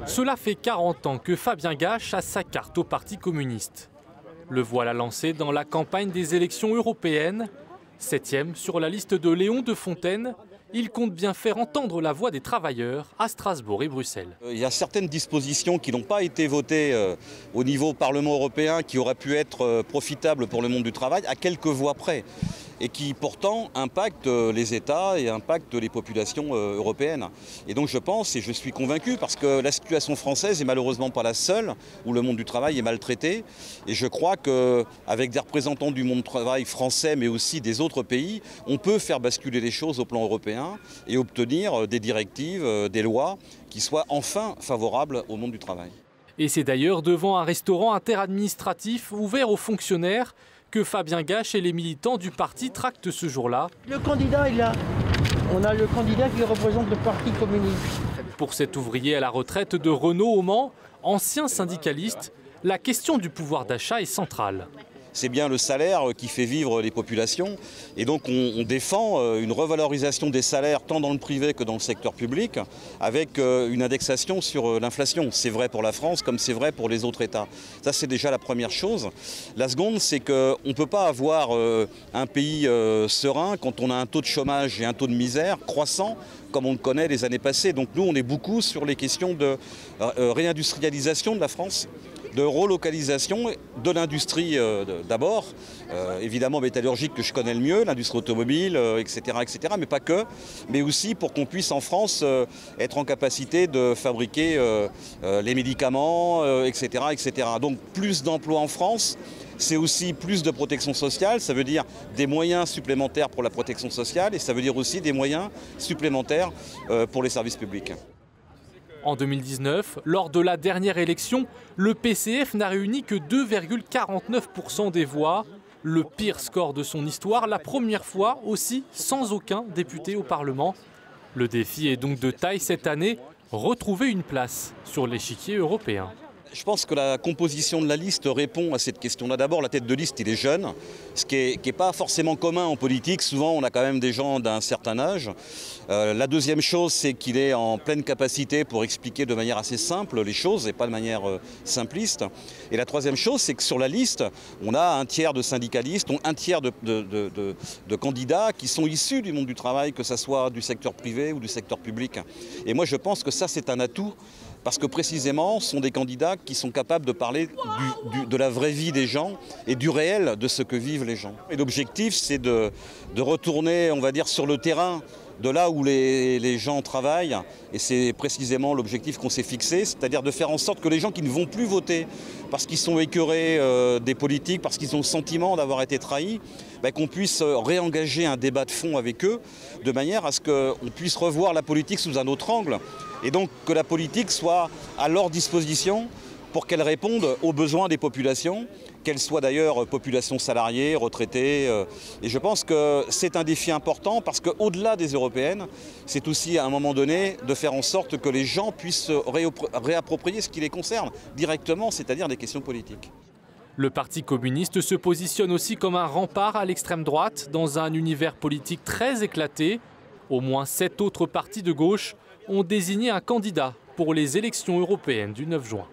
Cela fait 40 ans que Fabien Gache a sa carte au Parti communiste. Le voilà lancé dans la campagne des élections européennes. 7e sur la liste de Léon de Fontaine, il compte bien faire entendre la voix des travailleurs à Strasbourg et Bruxelles. Il y a certaines dispositions qui n'ont pas été votées au niveau Parlement européen qui auraient pu être profitables pour le monde du travail à quelques voix près et qui pourtant impactent les États et impactent les populations européennes. Et donc je pense et je suis convaincu parce que la situation française est malheureusement pas la seule où le monde du travail est maltraité. Et je crois qu'avec des représentants du monde du travail français mais aussi des autres pays, on peut faire basculer les choses au plan européen et obtenir des directives, des lois qui soient enfin favorables au monde du travail. Et c'est d'ailleurs devant un restaurant interadministratif ouvert aux fonctionnaires que Fabien Gache et les militants du parti tractent ce jour-là. Le candidat est là. On a le candidat qui représente le Parti communiste. Pour cet ouvrier à la retraite de Renault au Mans, ancien syndicaliste, la question du pouvoir d'achat est centrale. C'est bien le salaire qui fait vivre les populations et donc on défend une revalorisation des salaires tant dans le privé que dans le secteur public avec une indexation sur l'inflation. C'est vrai pour la France comme c'est vrai pour les autres États. Ça c'est déjà la première chose. La seconde c'est qu'on ne peut pas avoir un pays serein quand on a un taux de chômage et un taux de misère croissant comme on le connaît les années passées. Donc nous on est beaucoup sur les questions de réindustrialisation de la France, de relocalisation de l'industrie d'abord, évidemment métallurgique que je connais le mieux, l'industrie automobile, etc., mais pas que, mais aussi pour qu'on puisse en France être en capacité de fabriquer les médicaments, etc. Donc plus d'emplois en France, c'est aussi plus de protection sociale, ça veut dire des moyens supplémentaires pour la protection sociale et ça veut dire aussi des moyens supplémentaires pour les services publics. En 2019, lors de la dernière élection, le PCF n'a réuni que 2,49% des voix. Le pire score de son histoire, la première fois aussi sans aucun député au Parlement. Le défi est donc de taille cette année, retrouver une place sur l'échiquier européen. Je pense que la composition de la liste répond à cette question-là. D'abord, la tête de liste, il est jeune, ce qui est pas forcément commun en politique. Souvent, on a quand même des gens d'un certain âge. La deuxième chose, c'est qu'il est en pleine capacité pour expliquer de manière assez simple les choses et pas de manière simpliste. Et la troisième chose, c'est que sur la liste, on a un tiers de syndicalistes, un tiers de candidats qui sont issus du monde du travail, que ce soit du secteur privé ou du secteur public. Et moi, je pense que ça, c'est un atout. Parce que précisément, ce sont des candidats qui sont capables de parler de la vraie vie des gens et du réel de ce que vivent les gens. Et l'objectif, c'est de retourner, on va dire, sur le terrain de là où les gens travaillent. Et c'est précisément l'objectif qu'on s'est fixé, c'est-à-dire de faire en sorte que les gens qui ne vont plus voter parce qu'ils sont écœurés des politiques, parce qu'ils ont le sentiment d'avoir été trahis, qu'on puisse réengager un débat de fond avec eux, de manière à ce qu'on puisse revoir la politique sous un autre angle. Et donc que la politique soit à leur disposition pour qu'elle réponde aux besoins des populations, qu'elles soient d'ailleurs populations salariées, retraitées. Et je pense que c'est un défi important parce qu'au-delà des européennes, c'est aussi à un moment donné de faire en sorte que les gens puissent réapproprier ce qui les concerne directement, c'est-à-dire des questions politiques. Le Parti communiste se positionne aussi comme un rempart à l'extrême droite dans un univers politique très éclaté. Au moins 7 autres partis de gauche ont désigné un candidat pour les élections européennes du 9 juin.